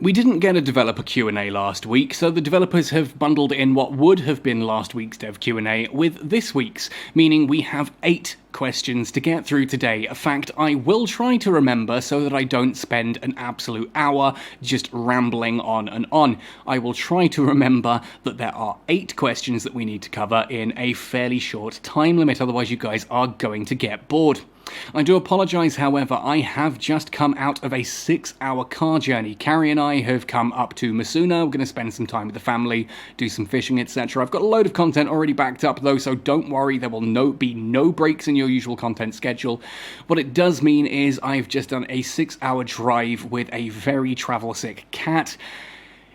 We didn't get a developer Q&A last week, so the developers have bundled in what would have been last week's dev Q&A with this week's, meaning we have 8 questions to get through today, a fact I will try to remember so that I don't spend an absolute hour just rambling on and on. I will try to remember that there are 8 questions that we need to cover in a fairly short time limit, otherwise you guys are going to get bored. I do apologise, however, I have just come out of a 6-hour car journey. Carrie and I have come up to Masuna, we're going to spend some time with the family, do some fishing, etc. I've got a load of content already backed up though, so don't worry, there will be no breaks in your usual content schedule. What it does mean is I've just done a 6-hour drive with a very travel-sick cat.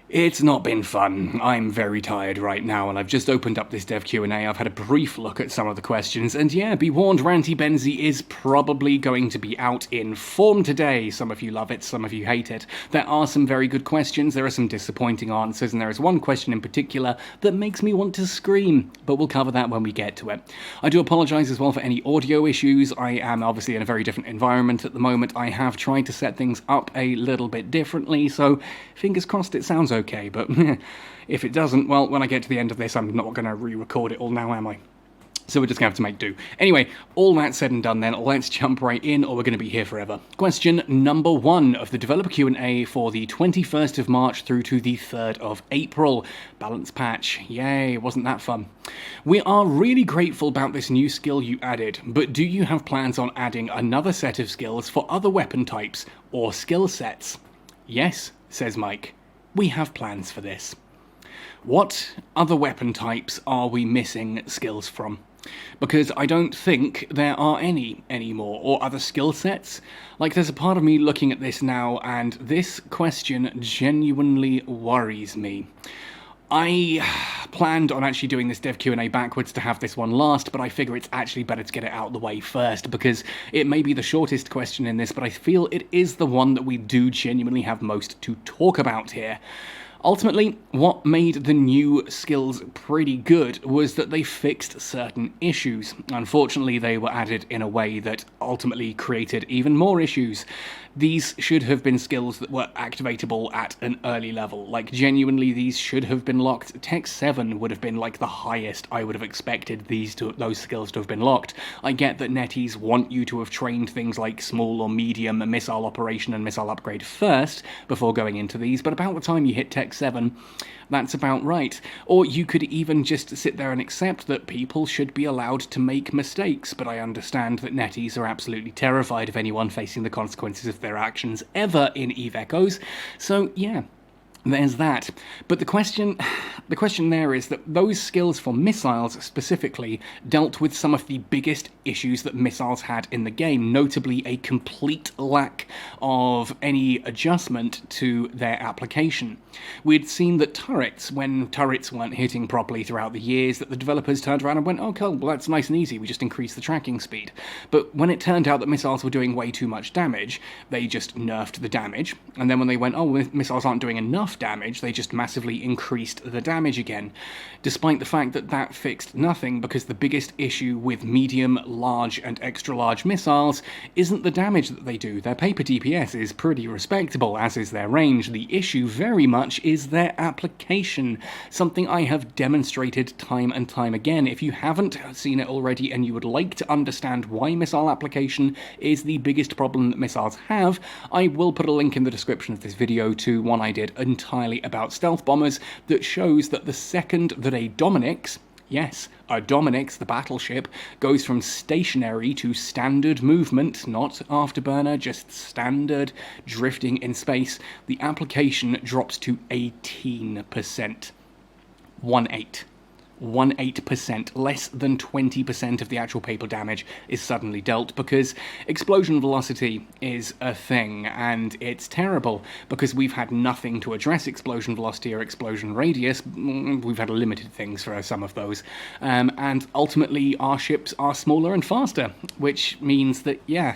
It's not been fun. I'm very tired right now, and I've just opened up this dev Q&A. I've had a brief look at some of the questions, and yeah, be warned, Ranty Benzie is probably going to be out in form today. Some of you love it, some of you hate it. There are some very good questions, there are some disappointing answers, and there is one question in particular that makes me want to scream, but we'll cover that when we get to it. I do apologise as well for any audio issues. I am obviously in a very different environment at the moment. I have tried to set things up a little bit differently, so fingers crossed it sounds okay, but if it doesn't, well, when I get to the end of this, I'm not going to re-record it all now, am I? So we're just going to have to make do. Anyway, all that said and done then, let's jump right in, or we're going to be here forever. Question number 1 of the developer Q&A for the 21st of March through to the 3rd of April. Balance patch. Yay, wasn't that fun? We are really grateful about this new skill you added, but do you have plans on adding another set of skills for other weapon types or skill sets? Yes, says Mike. We have plans for this. What other weapon types are we missing skills from? Because I don't think there are any anymore, or other skill sets. Like, there's a part of me looking at this now, and this question genuinely worries me. I planned on actually doing this dev Q&A backwards to have this one last, but I figure it's actually better to get it out of the way first, because it may be the shortest question in this, but I feel it is the one that we do genuinely have most to talk about here. Ultimately, what made the new skills pretty good was that they fixed certain issues. Unfortunately, they were added in a way that ultimately created even more issues. These should have been skills that were activatable at an early level. Like, genuinely, these should have been locked. Tech 7 would have been like the highest I would have expected those skills to have been locked. I get that netties want you to have trained things like small or medium missile operation and missile upgrade first before going into these, but about the time you hit Tech 7, that's about right. Or you could even just sit there and accept that people should be allowed to make mistakes, but I understand that netties are absolutely terrified of anyone facing the consequences of their actions ever in EVE Echoes, so yeah. There's that. But the question there is that those skills for missiles specifically dealt with some of the biggest issues that missiles had in the game, notably a complete lack of any adjustment to their application. We'd seen that turrets, when turrets weren't hitting properly throughout the years, that the developers turned around and went, oh cool, well that's nice and easy, we just increased the tracking speed. But when it turned out that missiles were doing way too much damage, they just nerfed the damage, and then when they went, oh, missiles aren't doing enough damage, they just massively increased the damage again, despite the fact that that fixed nothing, because the biggest issue with medium, large and extra large missiles isn't the damage that they do. Their paper DPS is pretty respectable, as is their range. The issue very much is their application, something I have demonstrated time and time again. If you haven't seen it already and you would like to understand why missile application is the biggest problem that missiles have, I will put a link in the description of this video to one I did entirely about stealth bombers that shows that the second that a Dominix, yes, a Dominix, the battleship, goes from stationary to standard movement, not afterburner, just standard drifting in space, the application drops to 18%. 18%, less than 20% of the actual paper damage is suddenly dealt, because explosion velocity is a thing, and it's terrible, because we've had nothing to address explosion velocity or explosion radius. We've had limited things for some of those, and ultimately our ships are smaller and faster, which means that, yeah,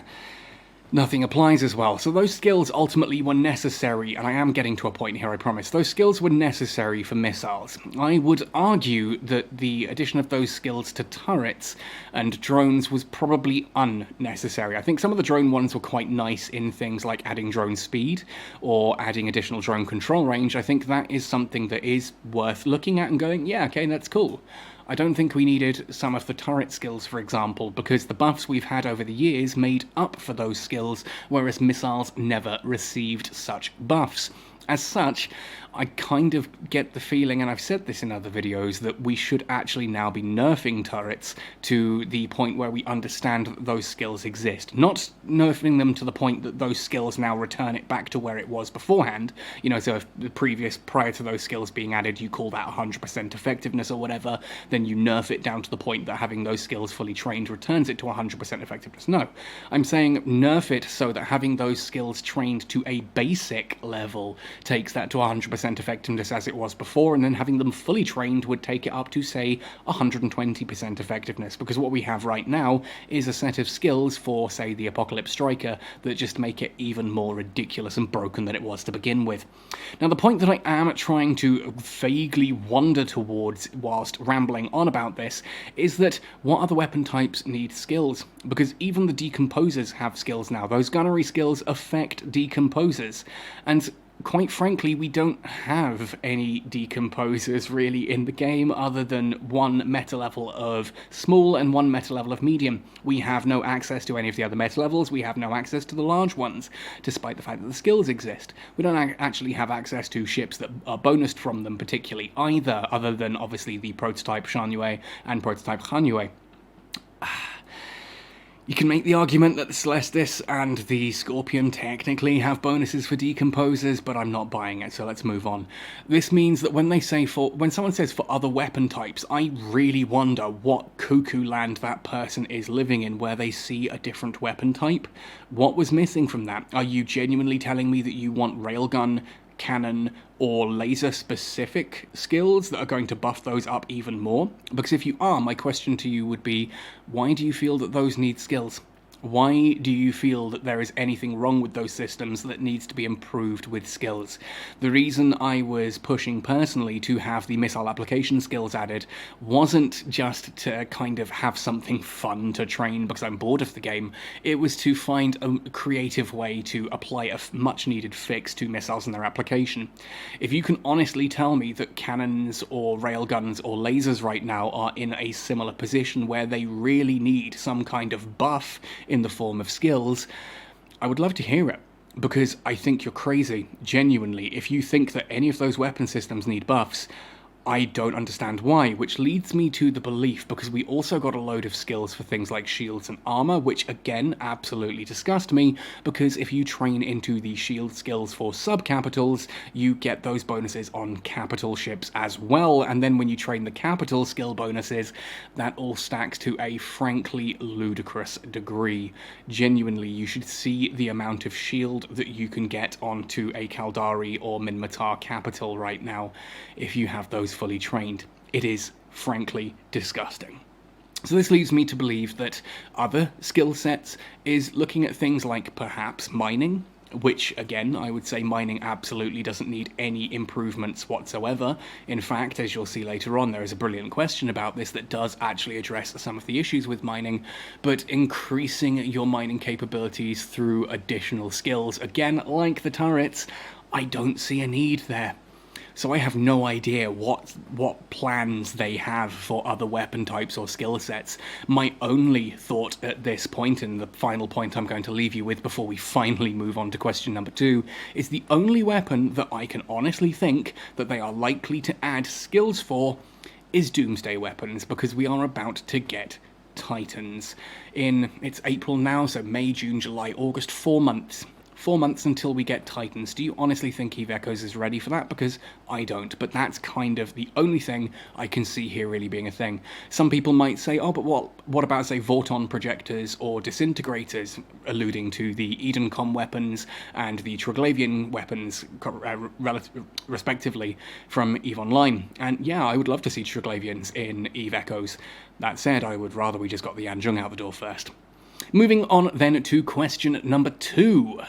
nothing applies as well. So those skills ultimately were necessary, and I am getting to a point here, I promise. Those skills were necessary for missiles. I would argue that the addition of those skills to turrets and drones was probably unnecessary. I think some of the drone ones were quite nice in things like adding drone speed or adding additional drone control range. I think that is something that is worth looking at and going, yeah, okay, that's cool. I don't think we needed some of the turret skills, for example, because the buffs we've had over the years made up for those skills, whereas missiles never received such buffs. As such, I kind of get the feeling, and I've said this in other videos, that we should actually now be nerfing turrets to the point where we understand that those skills exist. Not nerfing them to the point that those skills now return it back to where it was beforehand. You know, so if prior to those skills being added, you call that 100% effectiveness or whatever, then you nerf it down to the point that having those skills fully trained returns it to 100% effectiveness. No, I'm saying nerf it so that having those skills trained to a basic level takes that to 100% effectiveness as it was before, and then having them fully trained would take it up to, say, 120% effectiveness, because what we have right now is a set of skills for, say, the Apocalypse Striker that just make it even more ridiculous and broken than it was to begin with. Now, the point that I am trying to vaguely wander towards whilst rambling on about this is that what other weapon types need skills? Because even the Decomposers have skills now. Those gunnery skills affect Decomposers, and quite frankly, we don't have any Decomposers really in the game other than one meta level of small and one meta level of medium. We have no access to any of the other meta levels, we have no access to the large ones, despite the fact that the skills exist. We don't actually have access to ships that are bonused from them particularly either, other than obviously the prototype Shangyue and prototype Hanyue. You can make the argument that the Celestis and the Scorpion technically have bonuses for Decomposers, but I'm not buying it, so let's move on. This means that when someone says for other weapon types, I really wonder what cuckoo land that person is living in where they see a different weapon type. What was missing from that? Are you genuinely telling me that you want railgun, cannon, or laser-specific skills that are going to buff those up even more? Because if you are, my question to you would be, why do you feel that those need skills? Why do you feel that there is anything wrong with those systems that needs to be improved with skills? The reason I was pushing personally to have the missile application skills added wasn't just to kind of have something fun to train because I'm bored of the game. It was to find a creative way to apply a much needed fix to missiles and their application. If you can honestly tell me that cannons or railguns or lasers right now are in a similar position where they really need some kind of buff in the form of skills, I would love to hear it, because I think you're crazy, genuinely. If you think that any of those weapon systems need buffs, I don't understand why, which leads me to the belief, because we also got a load of skills for things like shields and armor, which again absolutely disgust me, because if you train into the shield skills for sub-capitals, you get those bonuses on capital ships as well, and then when you train the capital skill bonuses, that all stacks to a frankly ludicrous degree. Genuinely, you should see the amount of shield that you can get onto a Caldari or Minmatar capital right now if you have those fully trained. It is frankly disgusting. So this leads me to believe that other skill sets is looking at things like perhaps mining, which again I would say mining absolutely doesn't need any improvements whatsoever. In fact, as you'll see later on, there is a brilliant question about this that does actually address some of the issues with mining, but increasing your mining capabilities through additional skills, again like the turrets, I don't see a need there. So I have no idea what plans they have for other weapon types or skill sets. My only thought at this point, and the final point I'm going to leave you with before we finally move on to question number 2, is the only weapon that I can honestly think that they are likely to add skills for is Doomsday weapons, because we are about to get Titans. It's April now, so May, June, July, August, 4 months. 4 months until we get Titans. Do you honestly think Eve Echoes is ready for that? Because I don't, but that's kind of the only thing I can see here really being a thing. Some people might say, oh, but what about, say, Vorton projectors or disintegrators, alluding to the Edencom weapons and the Triglavian weapons, respectively, from EVE Online. And yeah, I would love to see Triglavians in Eve Echoes. That said, I would rather we just got the Yanjung out the door first. Moving on then to question number 2.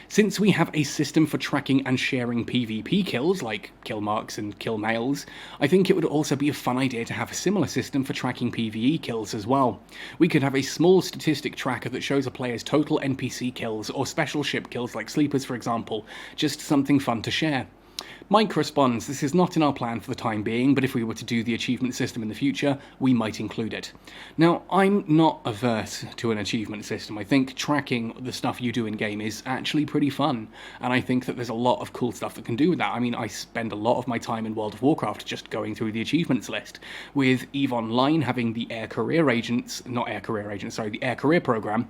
Since we have a system for tracking and sharing PvP kills, like kill marks and kill mails, I think it would also be a fun idea to have a similar system for tracking PvE kills as well. We could have a small statistic tracker that shows a player's total NPC kills or special ship kills like sleepers for example, just something fun to share. Mike responds, this is not in our plan for the time being, but if we were to do the achievement system in the future, we might include it. Now, I'm not averse to an achievement system. I think tracking the stuff you do in-game is actually pretty fun, and I think that there's a lot of cool stuff that can do with that. I mean, I spend a lot of my time in World of Warcraft just going through the achievements list, with EVE Online having the the Air Career Program.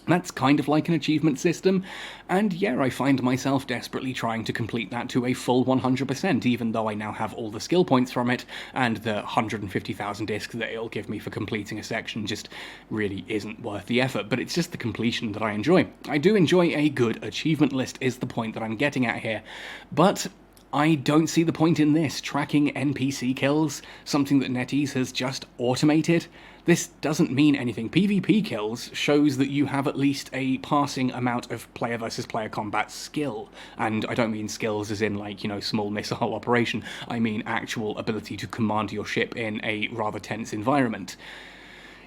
That's kind of like an achievement system, and yeah, I find myself desperately trying to complete that to a full 100%, even though I now have all the skill points from it, and the 150,000 discs that it'll give me for completing a section just really isn't worth the effort, but it's just the completion that I enjoy. I do enjoy a good achievement list, is the point that I'm getting at here, but I don't see the point in this, tracking NPC kills, something that NetEase has just automated. This doesn't mean anything. PvP kills shows that you have at least a passing amount of player versus player combat skill. And I don't mean skills as in, like, you know, small missile operation. I mean actual ability to command your ship in a rather tense environment.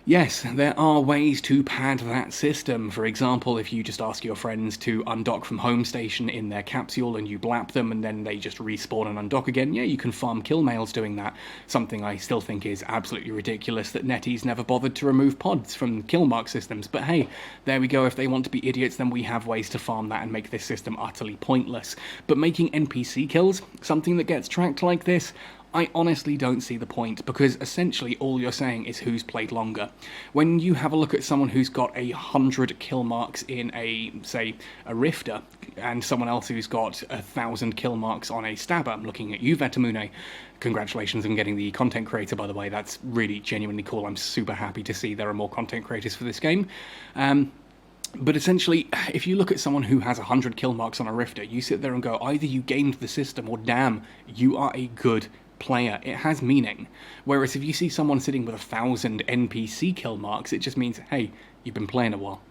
Yes, there are ways to pad that system. For example, if you just ask your friends to undock from home station in their capsule and you blap them and then they just respawn and undock again, yeah, you can farm kill mails doing that. Something I still think is absolutely ridiculous that NetEase never bothered to remove pods from kill mark systems. But hey, there we go. If they want to be idiots, then we have ways to farm that and make this system utterly pointless. But making NPC kills something that gets tracked like this, I honestly don't see the point, because essentially all you're saying is who's played longer. When you have a look at someone who's got 100 kill marks in say, a Rifter, and someone else who's got 1,000 kill marks on a Stabber, I'm looking at you, Vetamune. Congratulations on getting the content creator, by the way. That's really genuinely cool. I'm super happy to see there are more content creators for this game. But essentially, if you look at someone who has 100 kill marks on a Rifter, you sit there and go, either you gamed the system, or damn, you are a good player. It has meaning. Whereas if you see someone sitting with 1,000 NPC kill marks, it just means, hey, you've been playing a while.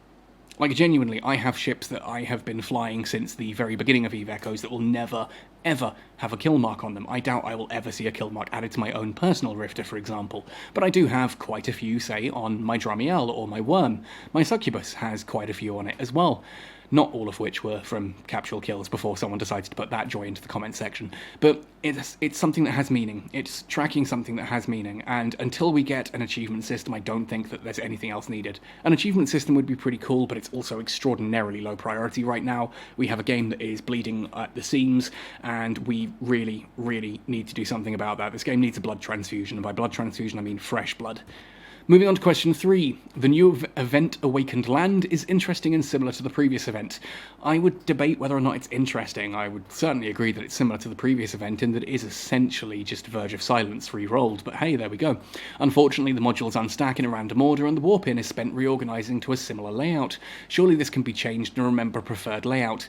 Like, genuinely, I have ships that I have been flying since the very beginning of EVE Echoes that will never, ever have a kill mark on them. I doubt I will ever see a kill mark added to my own personal Rifter, for example. But I do have quite a few, say, on my Dramiel or my Worm. My Succubus has quite a few on it as well. Not all of which were from capsule kills before someone decided to put that joy into the comment section. But it's something that has meaning. It's tracking something that has meaning, and until we get an achievement system, I don't think that there's anything else needed. An achievement system would be pretty cool, but it's also extraordinarily low priority right now. We have a game that is bleeding at the seams, and we really, really need to do something about that. This game needs a blood transfusion, and by blood transfusion I mean fresh blood. Moving on to question 3. The new event Awakened Land is interesting and similar to the previous event. I would debate whether or not it's interesting. I would certainly agree that it's similar to the previous event in that it is essentially just Verge of Silence re-rolled, but hey, there we go. Unfortunately, the modules unstack in a random order and the warp in is spent reorganising to a similar layout. Surely this can be changed and remember preferred layout.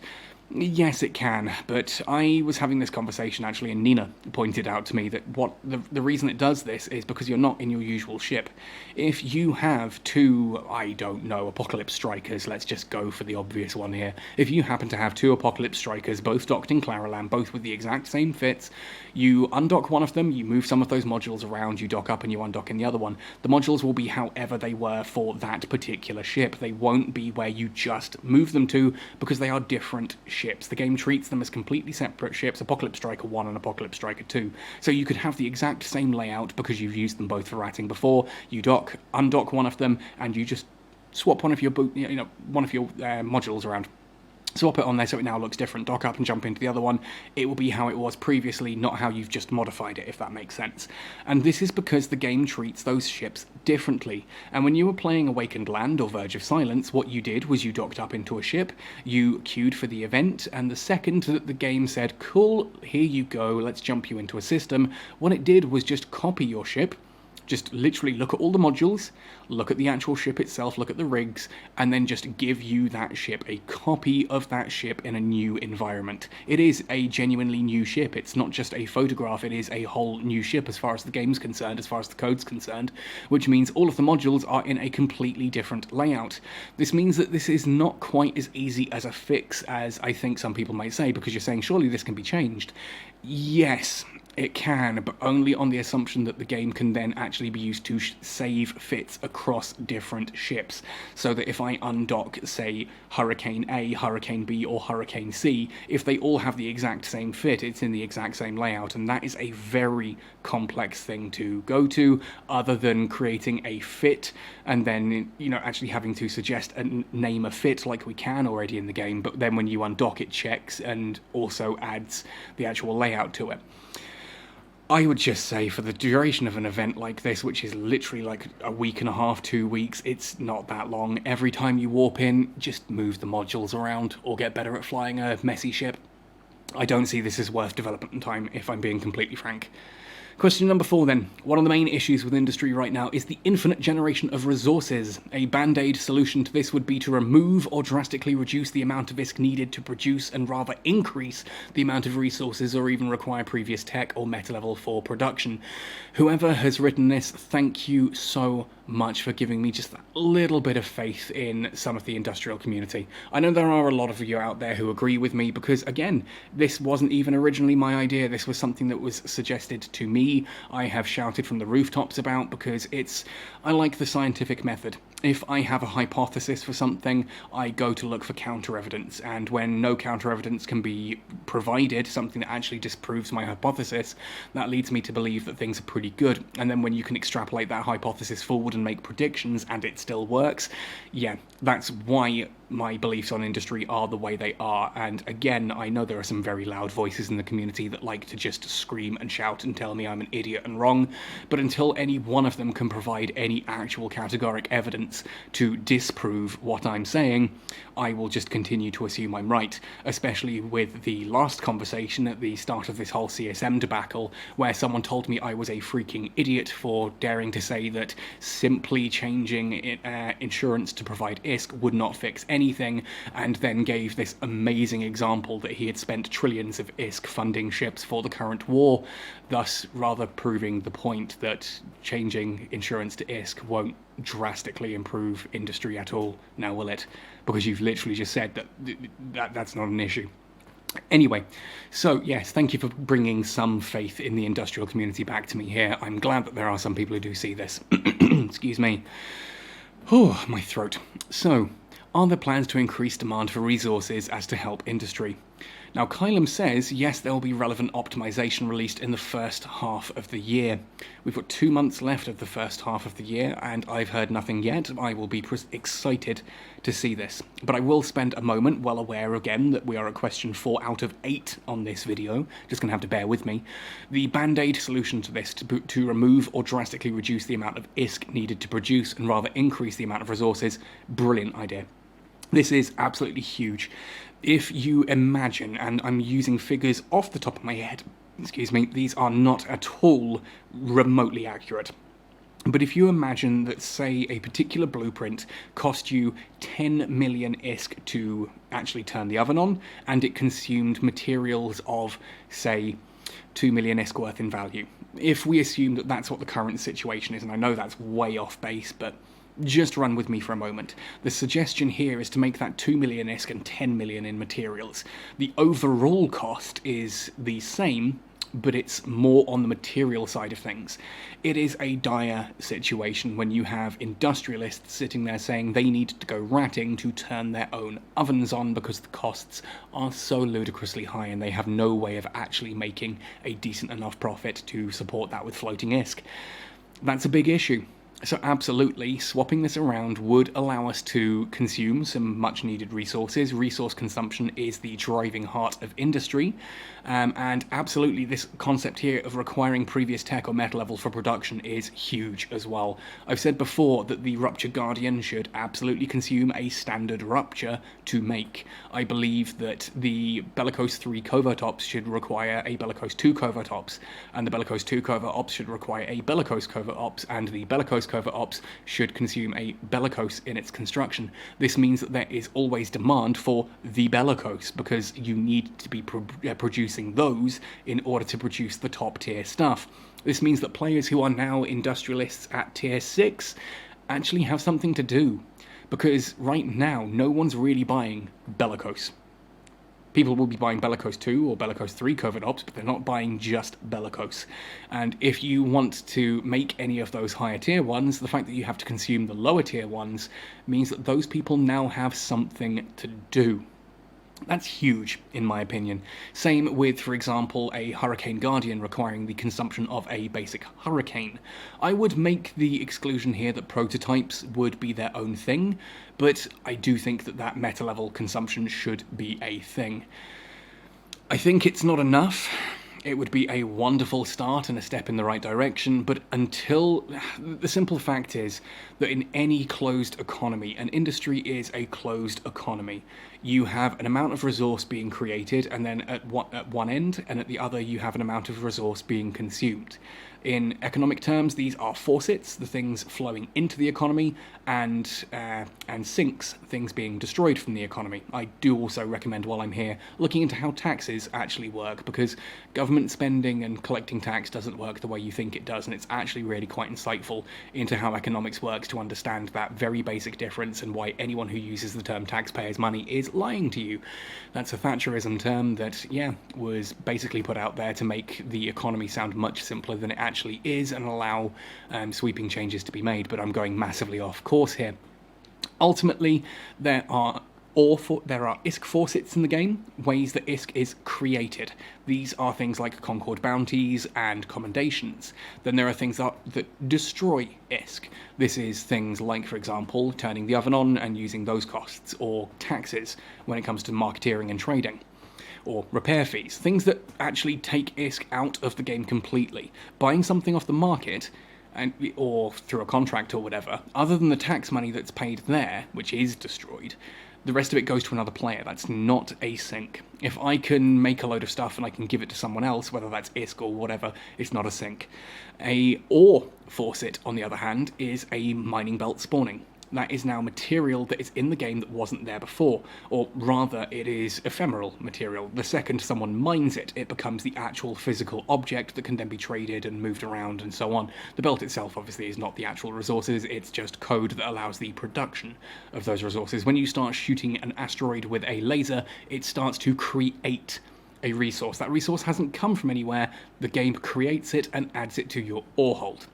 Yes, it can, but I was having this conversation actually, and Nina pointed out to me that the reason it does this is because you're not in your usual ship. If you have two, I don't know, Apocalypse Strikers, let's just go for the obvious one here. If you happen to have two Apocalypse Strikers, both docked in Claraland, both with the exact same fits, you undock one of them, you move some of those modules around, you dock up and you undock in the other one. The modules will be however they were for that particular ship. They won't be where you just move them to, because they are different ships. The game treats them as completely separate ships, Apocalypse Striker 1 and Apocalypse Striker 2. So you could have the exact same layout because you've used them both for ratting before. You undock one of them, and you just swap one of your modules around. Swap it on there so it now looks different, dock up and jump into the other one. It will be how it was previously, not how you've just modified it, if that makes sense. And this is because the game treats those ships differently. And when you were playing Awakened Land or Verge of Silence, what you did was you docked up into a ship, you queued for the event, and the second that the game said, cool, here you go, let's jump you into a system, what it did was just copy your ship, Just literally look at all the modules, look at the actual ship itself, look at the rigs, and then just give you that ship, a copy of that ship in a new environment. It is a genuinely new ship. It's not just a photograph, it is a whole new ship as far as the game's concerned, as far as the code's concerned, which means all of the modules are in a completely different layout. This means that this is not quite as easy as a fix as I think some people might say, because you're saying, surely this can be changed. Yes, it can, but only on the assumption that the game can then actually be used to save fits across different ships. So that if I undock, say, Hurricane A, Hurricane B, or Hurricane C, if they all have the exact same fit, it's in the exact same layout, and that is a very complex thing to go to, other than creating a fit, and then, actually having to suggest and name a fit like we can already in the game, but then when you undock it checks and also adds the actual layout to it. I would just say for the duration of an event like this, which is literally like a week and a half, 2 weeks, it's not that long. Every time you warp in, just move the modules around or get better at flying a messy ship. I don't see this as worth development time, if I'm being completely frank. Question number 4 then. One of the main issues with industry right now is the infinite generation of resources. A band-aid solution to this would be to remove or drastically reduce the amount of ISK needed to produce and rather increase the amount of resources or even require previous tech or meta level for production. Whoever has written this, thank you so much for giving me just that little bit of faith in some of the industrial community. I know there are a lot of you out there who agree with me because, again, this wasn't even originally my idea. This was something that was suggested to me. I have shouted from the rooftops about because I like the scientific method. If I have a hypothesis for something, I go to look for counter-evidence, and when no counter-evidence can be provided, something that actually disproves my hypothesis, that leads me to believe that things are pretty good. And then when you can extrapolate that hypothesis forward and make predictions and it still works, yeah, that's why my beliefs on industry are the way they are. And again, I know there are some very loud voices in the community that like to just scream and shout and tell me I'm an idiot and wrong, but until any one of them can provide any actual categoric evidence to disprove what I'm saying, I will just continue to assume I'm right, especially with the last conversation at the start of this whole CSM debacle, where someone told me I was a freaking idiot for daring to say that simply changing insurance to provide ISK would not fix anything, and then gave this amazing example that he had spent trillions of ISK funding ships for the current war, thus rather proving the point that changing insurance to ISK won't drastically improve industry at all, now will it? Because you've literally just said that's not an issue. Anyway, so yes, thank you for bringing some faith in the industrial community back to me here. I'm glad that there are some people who do see this. Excuse me. Oh, my throat. So, are there plans to increase demand for resources as to help industry? Now, Kylum says, yes, there will be relevant optimization released in the first half of the year. We've got 2 months left of the first half of the year, and I've heard nothing yet. I will be excited to see this. But I will spend a moment, well aware again that we are at question 4 out of 8 on this video. Just going to have to bear with me. The band-aid solution to this, to remove or drastically reduce the amount of ISK needed to produce and rather increase the amount of resources, brilliant idea. This is absolutely huge. If you imagine, and I'm using figures off the top of my head, excuse me, these are not at all remotely accurate. But if you imagine that, say, a particular blueprint cost you 10 million ISK to actually turn the oven on, and it consumed materials of, say, 2 million ISK worth in value. If we assume that that's what the current situation is, and I know that's way off base, but just run with me for a moment. The suggestion here is to make that 2 million ISK and 10 million in materials. The overall cost is the same, but it's more on the material side of things. It is a dire situation when you have industrialists sitting there saying they need to go ratting to turn their own ovens on because the costs are so ludicrously high and they have no way of actually making a decent enough profit to support that with floating ISK. That's a big issue. So absolutely, swapping this around would allow us to consume some much needed resources. Resource consumption is the driving heart of industry. And absolutely, this concept here of requiring previous tech or meta level for production is huge as well. I've said before that the Rupture Guardian should absolutely consume a standard Rupture to make. I believe that the Bellicose 3 Covert Ops should require a Bellicose 2 Covert Ops, and the Bellicose 2 Covert Ops should require a Bellicose Covert Ops, and the Bellicose Covert Ops should consume a Bellicose in its construction. This means that there is always demand for the Bellicose, because you need to be producing those in order to produce the top tier stuff. This means that players who are now industrialists at tier 6 actually have something to do, because right now no one's really buying Bellicose. People will be buying Bellicose 2 or Bellicose 3 Covert Ops, but they're not buying just Bellicose. And if you want to make any of those higher tier ones, the fact that you have to consume the lower tier ones means that those people now have something to do. That's huge, in my opinion. Same with, for example, a Hurricane Guardian requiring the consumption of a basic Hurricane. I would make the exclusion here that prototypes would be their own thing, but I do think that that meta-level consumption should be a thing. I think it's not enough. It would be a wonderful start and a step in the right direction, but until... The simple fact is that in any closed economy, an industry is a closed economy. You have an amount of resource being created, and then at one end, and at the other you have an amount of resource being consumed. In economic terms, these are faucets, the things flowing into the economy, and sinks, things being destroyed from the economy. I do also recommend, while I'm here, looking into how taxes actually work, because government spending and collecting tax doesn't work the way you think it does, and it's actually really quite insightful into how economics works to understand that very basic difference and why anyone who uses the term taxpayers' money is lying to you. That's a Thatcherism term that, was basically put out there to make the economy sound much simpler than it actually is and allow sweeping changes to be made, but I'm going massively off course here. Ultimately, there are ISK faucets in the game, ways that ISK is created. These are things like Concord bounties and commendations. Then there are things that destroy ISK. This is things like, for example, turning the oven on and using those costs, or taxes when it comes to marketeering and trading, or repair fees, things that actually take ISK out of the game completely. Buying something off the market or through a contract or whatever, other than the tax money that's paid there, which is destroyed, the rest of it goes to another player. That's not a sink. If I can make a load of stuff and I can give it to someone else, whether that's ISK or whatever, it's not a sink. A ore faucet, on the other hand, is a mining belt spawning. That is now material that is in the game that wasn't there before, or rather, it is ephemeral material. The second someone mines it, it becomes the actual physical object that can then be traded and moved around and so on. The belt itself, obviously, is not the actual resources, it's just code that allows the production of those resources. When you start shooting an asteroid with a laser, it starts to create a resource. That resource hasn't come from anywhere, the game creates it and adds it to your ore hold.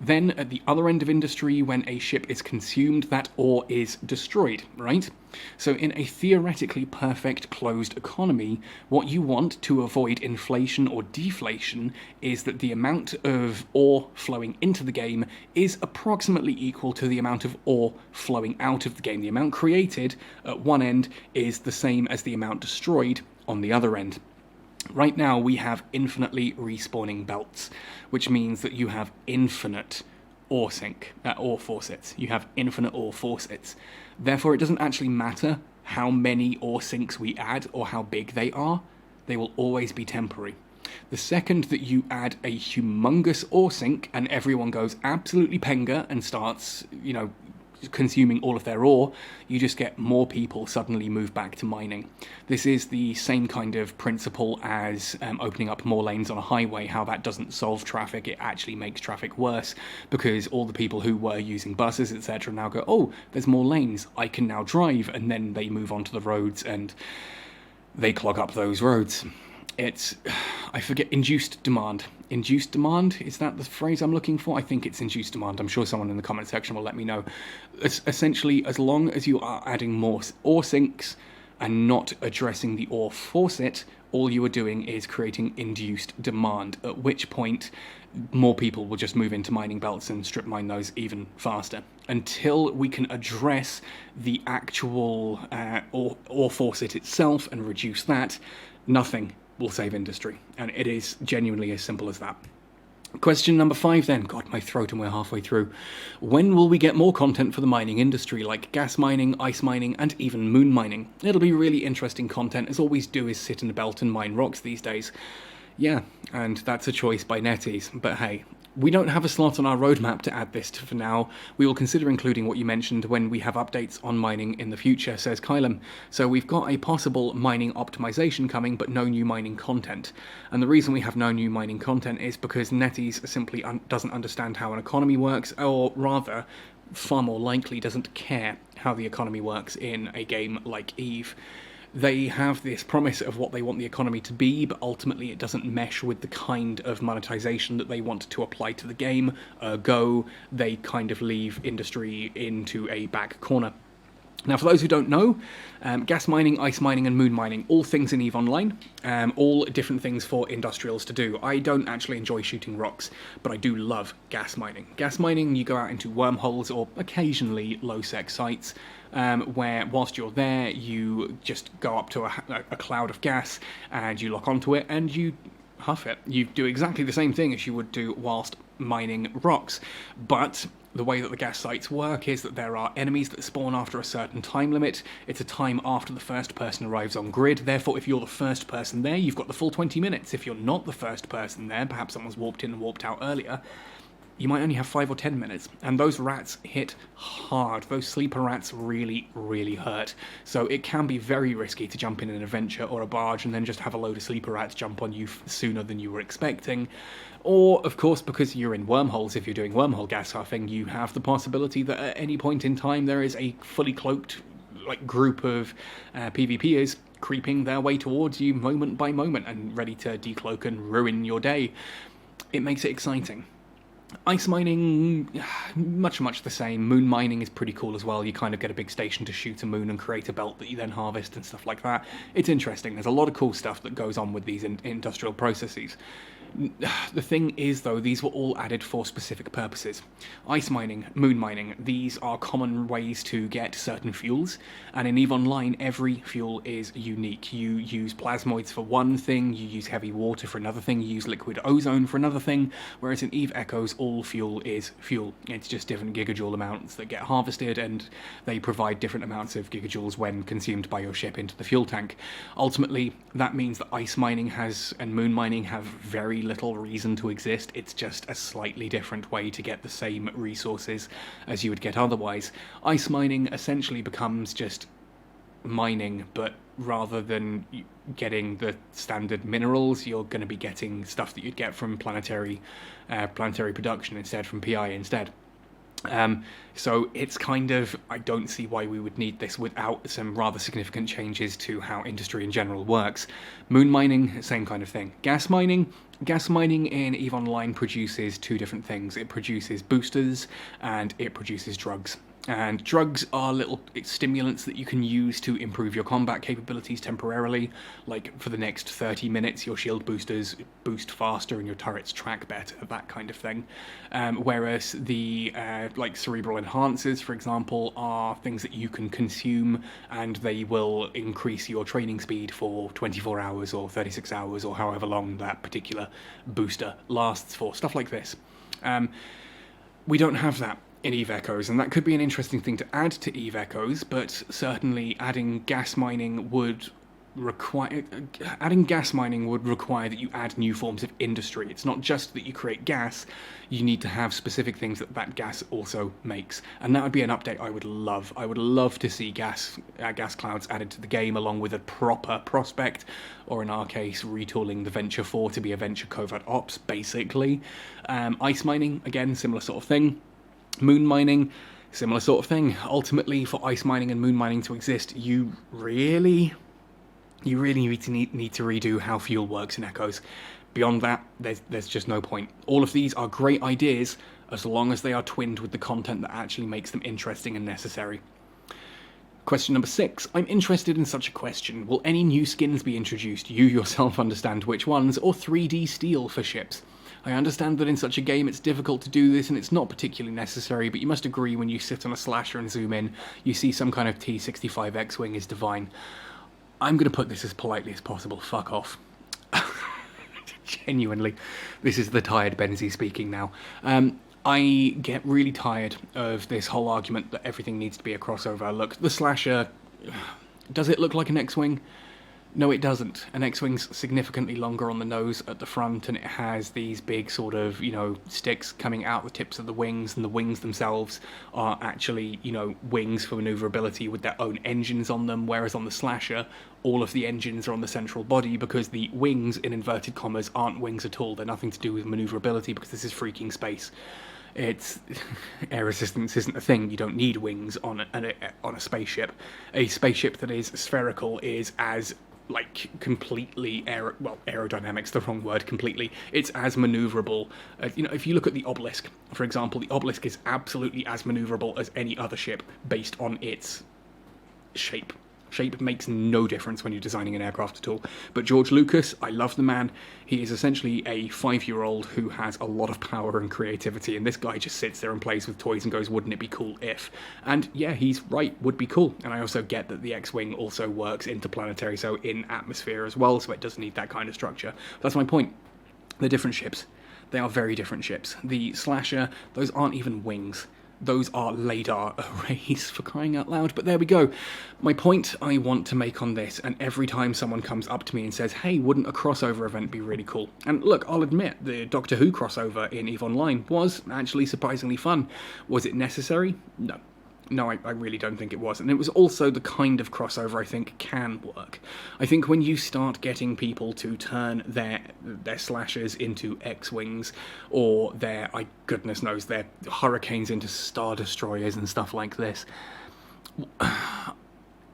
Then, at the other end of industry, when a ship is consumed, that ore is destroyed, right? So in a theoretically perfect closed economy, what you want to avoid inflation or deflation is that the amount of ore flowing into the game is approximately equal to the amount of ore flowing out of the game. The amount created at one end is the same as the amount destroyed on the other end. Right now, we have infinitely respawning belts, which means that you have infinite ore faucets. You have infinite ore faucets. Therefore, it doesn't actually matter how many ore sinks we add or how big they are. They will always be temporary. The second that you add a humongous ore sink and everyone goes absolutely penga and starts, consuming all of their ore, you just get more people suddenly move back to mining. This is the same kind of principle as opening up more lanes on a highway. How that doesn't solve traffic, it actually makes traffic worse, because all the people who were using buses, etc. now go, oh, there's more lanes, I can now drive, and then they move onto the roads and they clog up those roads. It's, I forget, induced demand. Induced demand, is that the phrase I'm looking for? I think it's induced demand. I'm sure someone in the comment section will let me know. Essentially, as long as you are adding more ore sinks, and not addressing the ore faucet, all you are doing is creating induced demand, at which point more people will just move into mining belts and strip mine those even faster. Until we can address the actual ore faucet itself and reduce that, nothing will save industry. And it is genuinely as simple as that. Question number 5 then. God, my throat, and we're halfway through. When will we get more content for the mining industry, like gas mining, ice mining, and even moon mining? It'll be really interesting content, as all we do is sit in a belt and mine rocks these days. Yeah, and that's a choice by NetEase, but hey, we don't have a slot on our roadmap to add this to for now. We will consider including what you mentioned when we have updates on mining in the future, says Kylum. So we've got a possible mining optimization coming, but no new mining content. And the reason we have no new mining content is because NetEase simply doesn't understand how an economy works, or rather, far more likely doesn't care how the economy works in a game like EVE. They have this promise of what they want the economy to be, but ultimately it doesn't mesh with the kind of monetization that they want to apply to the game. Ergo, they kind of leave industry into a back corner. Now, for those who don't know, gas mining, ice mining, and moon mining, all things in EVE Online, all different things for industrials to do. I don't actually enjoy shooting rocks, but I do love gas mining. Gas mining, you go out into wormholes or occasionally low-sec sites, where whilst you're there, you just go up to a cloud of gas and you lock onto it and you huff it. You do exactly the same thing as you would do whilst mining rocks, but the way that the gas sites work is that there are enemies that spawn after a certain time limit. It's a time after the first person arrives on grid. Therefore, if you're the first person there, you've got the full 20 minutes. If you're not the first person there, perhaps someone's warped in and warped out earlier, you might only have 5 or 10 minutes. And those rats hit hard. Those sleeper rats really, really hurt. So it can be very risky to jump in an adventure or a barge and then just have a load of sleeper rats jump on you sooner than you were expecting. Or, of course, because you're in wormholes, if you're doing wormhole gas huffing, you have the possibility that at any point in time there is a fully cloaked group of PvPers creeping their way towards you moment by moment and ready to decloak and ruin your day. It makes it exciting. Ice mining, much the same. Moon mining is pretty cool as well. You kind of get a big station to shoot a moon and create a belt that you then harvest and stuff like that. It's interesting. There's a lot of cool stuff that goes on with these industrial processes. The thing is, though, these were all added for specific purposes. Ice mining, moon mining, these are common ways to get certain fuels, and in EVE Online, every fuel is unique. You use plasmoids for one thing, you use heavy water for another thing, you use liquid ozone for another thing, whereas in EVE Echoes, all fuel is fuel. It's just different gigajoule amounts that get harvested, and they provide different amounts of gigajoules when consumed by your ship into the fuel tank. Ultimately, that means that ice mining and moon mining have very little reason to exist. It's just a slightly different way to get the same resources as you would get otherwise. Ice mining essentially becomes just mining, but rather than getting the standard minerals, you're going to be getting stuff that you'd get from planetary production instead, from PI instead. So it's kind of, I don't see why we would need this without some rather significant changes to how industry in general works. Moon mining, same kind of thing. Gas mining in EVE Online produces two different things. It produces boosters and it produces drugs. And drugs are little stimulants that you can use to improve your combat capabilities temporarily. Like, for the next 30 minutes, your shield boosters boost faster and your turrets track better, that kind of thing. Whereas the, cerebral enhancers, for example, are things that you can consume, and they will increase your training speed for 24 hours or 36 hours or however long that particular booster lasts for. Stuff like this. We don't have that in EVE Echoes, and that could be an interesting thing to add to EVE Echoes, but certainly adding gas mining would require that you add new forms of industry. It's not just that you create gas, you need to have specific things that gas also makes, and that would be an update I would love. I would love to see gas clouds added to the game, along with a proper prospect, or in our case, retooling the Venture 4 to be a Venture Covert Ops, basically. Ice mining, again, similar sort of thing. Moon mining, similar sort of thing. Ultimately, for ice mining and moon mining to exist, you really need to redo how fuel works in Echoes. Beyond that, there's just no point. All of these are great ideas as long as they are twinned with the content that actually makes them interesting and necessary. Question number 6. I'm interested in such a question. Will any new skins be introduced? You yourself understand which ones, or 3D steel for ships? I understand that in such a game it's difficult to do this and it's not particularly necessary, but you must agree when you sit on a slasher and zoom in, you see some kind of T-65 X-Wing is divine. I'm going to put this as politely as possible. Fuck off. Genuinely. This is the tired Benzie speaking now. I get really tired of this whole argument that everything needs to be a crossover. Look, the slasher, does it look like an X-Wing? No, it doesn't. An X-Wing's significantly longer on the nose at the front, and it has these big sort of, sticks coming out the tips of the wings, and the wings themselves are actually, wings for maneuverability with their own engines on them, whereas on the slasher, all of the engines are on the central body because the wings, in inverted commas, aren't wings at all. They're nothing to do with maneuverability because this is freaking space. It's air resistance isn't a thing. You don't need wings on a spaceship. A spaceship that is spherical is as completely aerodynamic's the wrong word completely. It's as maneuverable. If you look at the obelisk, for example, the obelisk is absolutely as maneuverable as any other ship based on its shape. Shape makes no difference when you're designing an aircraft at all. But George Lucas, I love the man. He is essentially a 5-year-old who has a lot of power and creativity, and this guy just sits there and plays with toys and goes, wouldn't it be cool if? And yeah, he's right, would be cool. And I also get that the X-Wing also works interplanetary, so in atmosphere as well, so it doesn't need that kind of structure. That's my point. They're different ships. They are very different ships. The slasher, those aren't even wings. Those are radar arrays, for crying out loud. But there we go. My point I want to make on this, and every time someone comes up to me and says, hey, wouldn't a crossover event be really cool? And look, I'll admit, the Doctor Who crossover in EVE Online was actually surprisingly fun. Was it necessary? No. No, I really don't think it was. And it was also the kind of crossover I think can work. I think when you start getting people to turn their slashers into X-Wings, or their Hurricanes into Star Destroyers and stuff like this,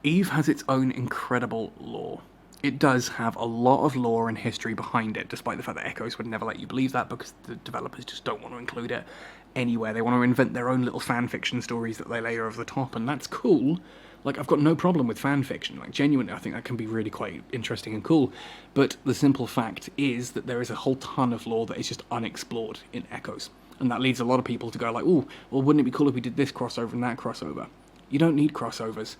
EVE has its own incredible lore. It does have a lot of lore and history behind it, despite the fact that Echoes would never let you believe that because the developers just don't want to include it anywhere. They want to invent their own little fan fiction stories that they layer over the top, and that's cool. I've got no problem with fan fiction. Genuinely, I think that can be really quite interesting and cool. But the simple fact is that there is a whole ton of lore that is just unexplored in Echoes. And that leads a lot of people to go ooh, well, wouldn't it be cool if we did this crossover and that crossover? You don't need crossovers.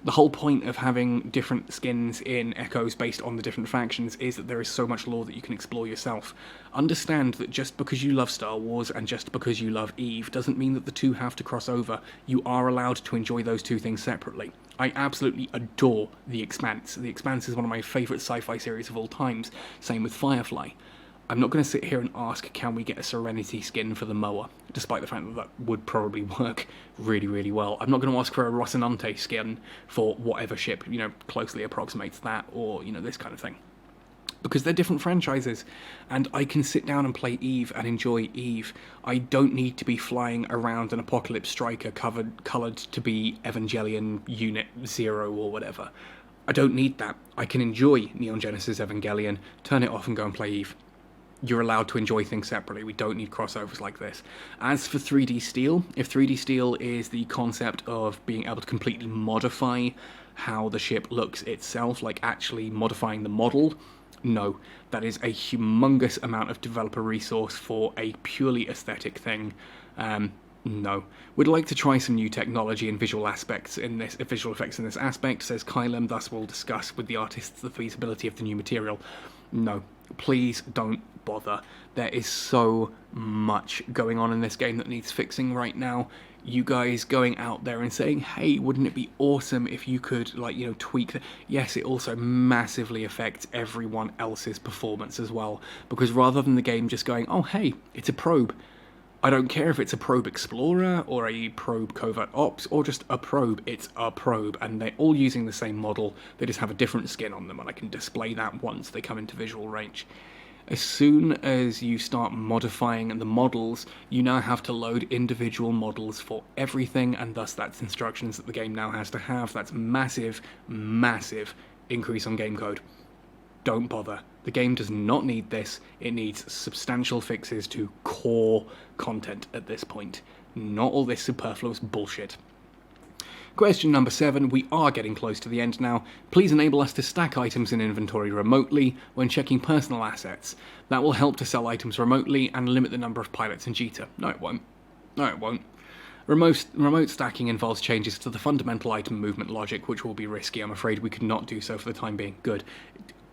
The whole point of having different skins in Echoes based on the different factions is that there is so much lore that you can explore yourself. Understand that just because you love Star Wars and just because you love EVE doesn't mean that the two have to cross over. You are allowed to enjoy those two things separately. I absolutely adore The Expanse. The Expanse is one of my favourite sci-fi series of all times. Same with Firefly. I'm not going to sit here and ask, can we get a Serenity skin for the Moa, despite the fact that that would probably work really, really well. I'm not going to ask for a Rocinante skin for whatever ship, closely approximates that, or, this kind of thing. Because they're different franchises, and I can sit down and play EVE and enjoy EVE. I don't need to be flying around an Apocalypse Striker coloured to be Evangelion Unit 0 or whatever. I don't need that. I can enjoy Neon Genesis Evangelion, turn it off and go and play EVE. You're allowed to enjoy things separately. We don't need crossovers like this. As for 3D Steel, if 3D Steel is the concept of being able to completely modify how the ship looks itself, actually modifying the model, no. That is a humongous amount of developer resource for a purely aesthetic thing. No. We'd like to try some new technology and visual effects in this aspect, says Kylem, thus we'll discuss with the artists the feasibility of the new material. No. Please don't bother. There is so much going on in this game that needs fixing right now. You guys going out there and saying, hey, wouldn't it be awesome if you could, tweak that? Yes, it also massively affects everyone else's performance as well. Because rather than the game just going, oh, hey, it's a probe. I don't care if it's a probe explorer or a probe covert ops or just a probe, it's a probe, and they're all using the same model, they just have a different skin on them, and I can display that once they come into visual range. As soon as you start modifying the models, you now have to load individual models for everything, and thus that's instructions that the game now has to have. That's massive, massive increase on game code. Don't bother. The game does not need this. It needs substantial fixes to core content at this point. Not all this superfluous bullshit. Question number 7, we are getting close to the end now. Please enable us to stack items in inventory remotely when checking personal assets. That will help to sell items remotely and limit the number of pilots in Jita. No, it won't. No, it won't. Remote stacking involves changes to the fundamental item movement logic, which will be risky. I'm afraid we could not do so for the time being. Good.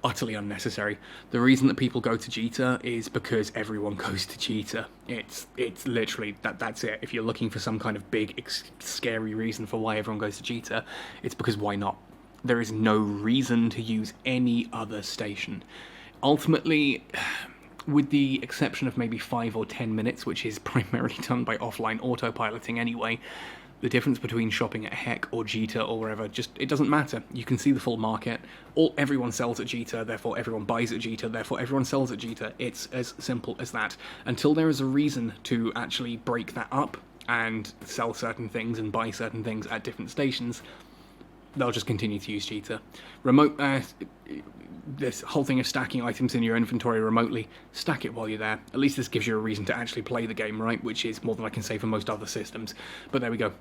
Utterly unnecessary. The reason that people go to Jita is because everyone goes to Jita. It's literally that's it. If you're looking for some kind of big, scary reason for why everyone goes to Jita, it's because why not? There is no reason to use any other station. Ultimately, with the exception of maybe 5 or 10 minutes, which is primarily done by offline autopiloting anyway, the difference between shopping at Heck or Jita or wherever, it doesn't matter. You can see the full market. Everyone sells at Jita, therefore everyone buys at Jita, therefore everyone sells at Jita. It's as simple as that. Until there is a reason to actually break that up and sell certain things and buy certain things at different stations, they'll just continue to use Jita. This whole thing of stacking items in your inventory remotely, stack it while you're there. At least this gives you a reason to actually play the game, right? Which is more than I can say for most other systems. But there we go.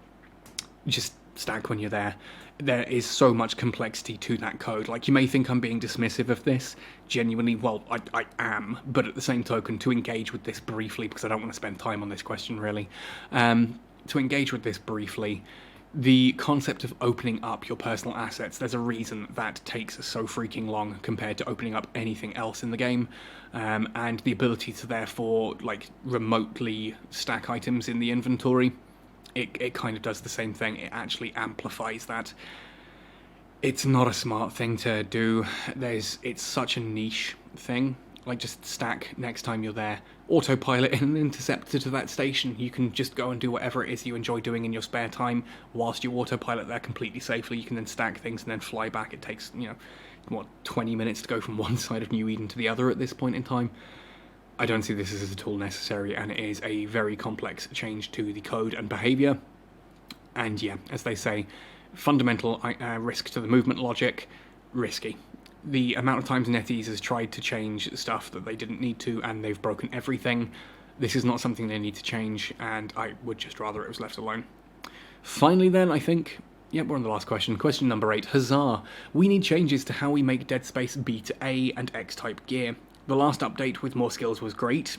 Just stack when you're there. There is so much complexity to that code. Like, you may think I'm being dismissive of this. Genuinely, well, I am. But at the same token, to engage with this briefly, because I don't want to spend time on this question, really. To engage with this briefly, the concept of opening up your personal assets, there's a reason that takes so freaking long compared to opening up anything else in the game, and the ability to therefore remotely stack items in the inventory, it kind of does the same thing. It actually amplifies that. It's not a smart thing to do. It's such a niche thing. Just stack next time you're there. Autopilot in an interceptor to that station. You can just go and do whatever it is you enjoy doing in your spare time whilst you autopilot there completely safely. You can then stack things and then fly back. It takes, 20 minutes to go from one side of New Eden to the other at this point in time. I don't see this as at all necessary, and it is a very complex change to the code and behaviour. And yeah, as they say, fundamental risk to the movement logic, risky. The amount of times NetEase has tried to change stuff that they didn't need to, and they've broken everything. This is not something they need to change, and I would just rather it was left alone. Finally then, I think, we're on the last question. Question number 8. Huzzah! We need changes to how we make Dead Space B to A and X-type gear. The last update with more skills was great.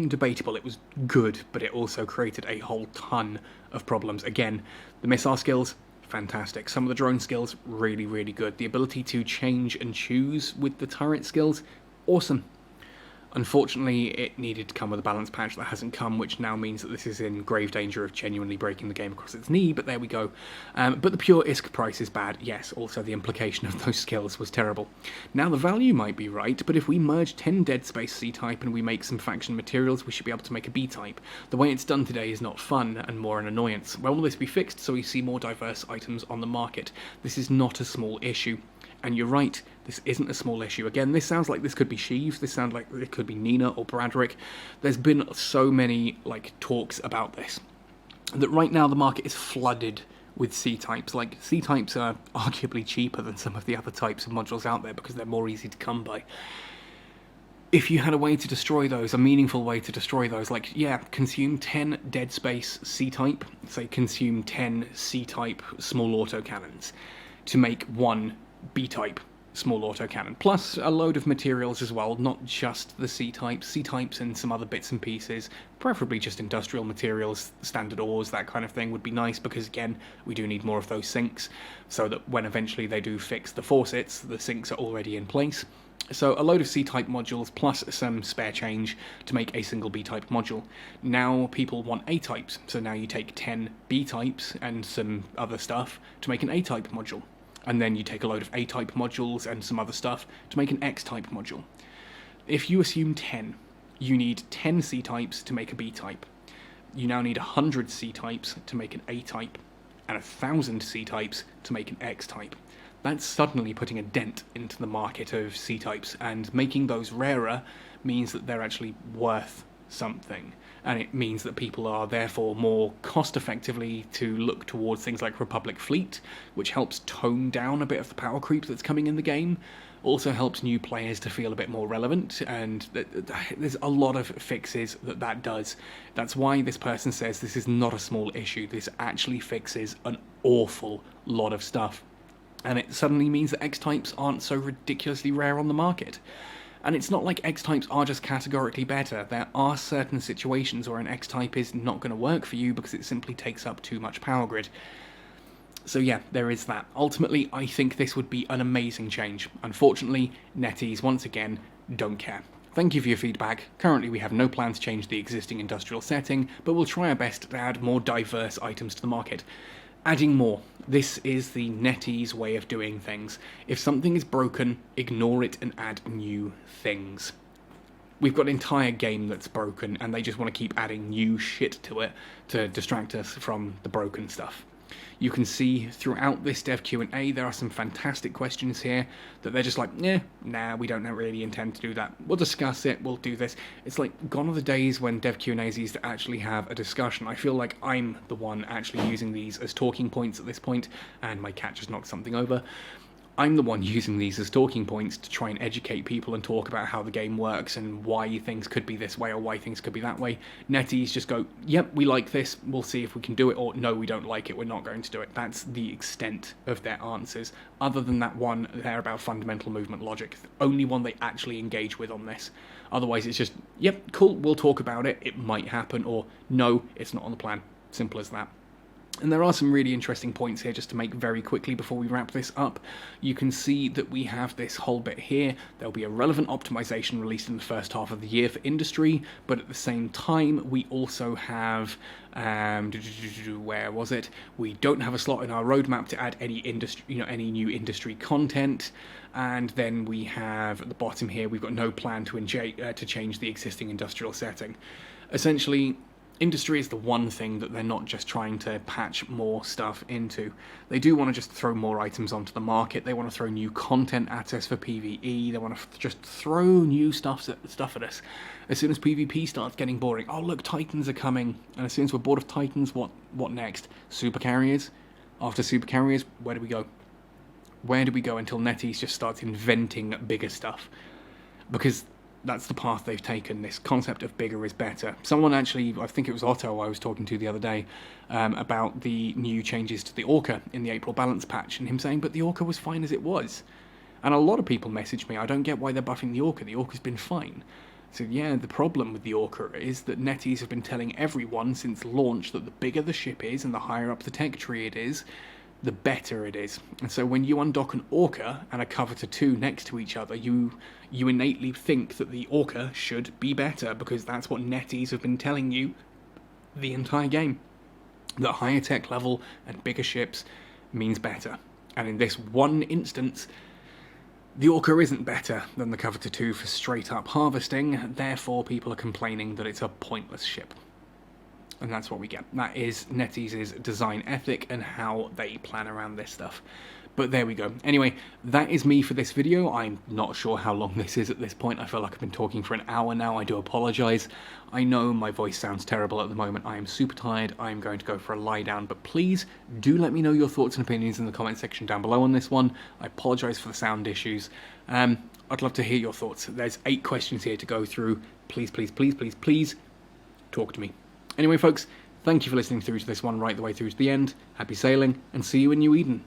Debatable, it was good, but it also created a whole ton of problems. Again, the missile skills, fantastic. Some of the drone skills, really, really good. The ability to change and choose with the turret skills, awesome. Unfortunately, it needed to come with a balance patch that hasn't come, which now means that this is in grave danger of genuinely breaking the game across its knee, but there we go. But the pure ISK price is bad, yes, also the implication of those skills was terrible. Now the value might be right, but if we merge 10 Dead Space C-type and we make some faction materials, we should be able to make a B-type. The way it's done today is not fun and more an annoyance. When will this be fixed so we see more diverse items on the market? This is not a small issue. And you're right, this isn't a small issue. Again, this sounds like this could be Sheeves, this sounds like it could be Nina or Bradrick. There's been so many talks about this, that right now the market is flooded with C-types. C-types are arguably cheaper than some of the other types of modules out there because they're more easy to come by. If you had a way to destroy those, a meaningful way to destroy those, consume 10 Dead Space C-type, say consume 10 C-type small autocannons to make one B-type small autocannon, plus a load of materials as well, not just the C-types. C-types and some other bits and pieces, preferably just industrial materials, standard ores, that kind of thing would be nice, because again, we do need more of those sinks, so that when eventually they do fix the faucets, the sinks are already in place. So a load of C-type modules plus some spare change to make a single B-type module. Now people want A-types, so now you take 10 B-types and some other stuff to make an A-type module. And then you take a load of A-type modules and some other stuff to make an X-type module. If you assume 10, you need 10 C-types to make a B-type. You now need 100 C-types to make an A-type, and 1,000 C-types to make an X-type. That's suddenly putting a dent into the market of C-types, and making those rarer means that they're actually worth something. And it means that people are therefore more cost-effectively to look towards things like Republic Fleet, which helps tone down a bit of the power creep that's coming in the game. Also helps new players to feel a bit more relevant, and there's a lot of fixes that does. That's why this person says this is not a small issue. This actually fixes an awful lot of stuff. And it suddenly means that X-types aren't so ridiculously rare on the market. And it's not like X-types are just categorically better. There are certain situations where an X-type is not going to work for you because it simply takes up too much power grid. So yeah, there is that. Ultimately, I think this would be an amazing change. Unfortunately, NetEase, once again, don't care. Thank you for your feedback. Currently, we have no plan to change the existing industrial setting, but we'll try our best to add more diverse items to the market. Adding more. This is the NetEase way of doing things. If something is broken, ignore it and add new things. We've got an entire game that's broken, and they just want to keep adding new shit to it to distract us from the broken stuff. You can see throughout this dev Q&A there are some fantastic questions here that they're just like, nah, we don't really intend to do that. We'll discuss it, we'll do this. It's like, gone are the days when dev Q&As used to actually have a discussion. I feel like I'm the one actually using these as talking points at this point, and my cat just knocked something over. I'm the one using these as talking points to try and educate people and talk about how the game works and why things could be this way or why things could be that way. NetEase just go, yep, we like this, we'll see if we can do it, or no, we don't like it, we're not going to do it. That's the extent of their answers. Other than that one there about fundamental movement logic, the only one they actually engage with on this. Otherwise it's just, yep, cool, we'll talk about it, it might happen, or no, it's not on the plan. Simple as that. And there are some really interesting points here just to make very quickly before we wrap this up. You can see that we have this whole bit here. There'll be a relevant optimization released in the first half of the year for industry, but at the same time we also have, where was it? We don't have a slot in our roadmap to add any industry, any new industry content. And then we have at the bottom here, we've got no plan to change the existing industrial setting. Essentially, industry is the one thing that they're not just trying to patch more stuff into. They do want to just throw more items onto the market. They want to throw new content at us for PvE. They want to just throw new stuff at us. As soon as PvP starts getting boring, oh look, Titans are coming. And as soon as we're bored of Titans, what next? Super carriers? After super carriers, where do we go? Where do we go until NetEase just starts inventing bigger stuff? Because that's the path they've taken, this concept of bigger is better. Someone actually, I think it was Otto I was talking to the other day, about the new changes to the Orca in the April balance patch, and him saying, but the Orca was fine as it was. And a lot of people message me, I don't get why they're buffing the Orca's been fine. So yeah, the problem with the Orca is that NetEase have been telling everyone since launch that the bigger the ship is and the higher up the tech tree it is, the better it is. And so when you undock an Orca and a Covetor 2 next to each other, you innately think that the Orca should be better, because that's what NetEase have been telling you the entire game. That higher tech level and bigger ships means better. And in this one instance, the Orca isn't better than the Covetor 2 for straight up harvesting, therefore people are complaining that it's a pointless ship. And that's what we get. That is NetEase's design ethic and how they plan around this stuff. But there we go. Anyway, that is me for this video. I'm not sure how long this is at this point. I feel like I've been talking for an hour now. I do apologise. I know my voice sounds terrible at the moment. I am super tired. I am going to go for a lie down. But please do let me know your thoughts and opinions in the comment section down below on this one. I apologise for the sound issues. I'd love to hear your thoughts. There's 8 questions here to go through. Please, please, please, please, please talk to me. Anyway, folks, thank you for listening through to this one right the way through to the end. Happy sailing, and see you in New Eden.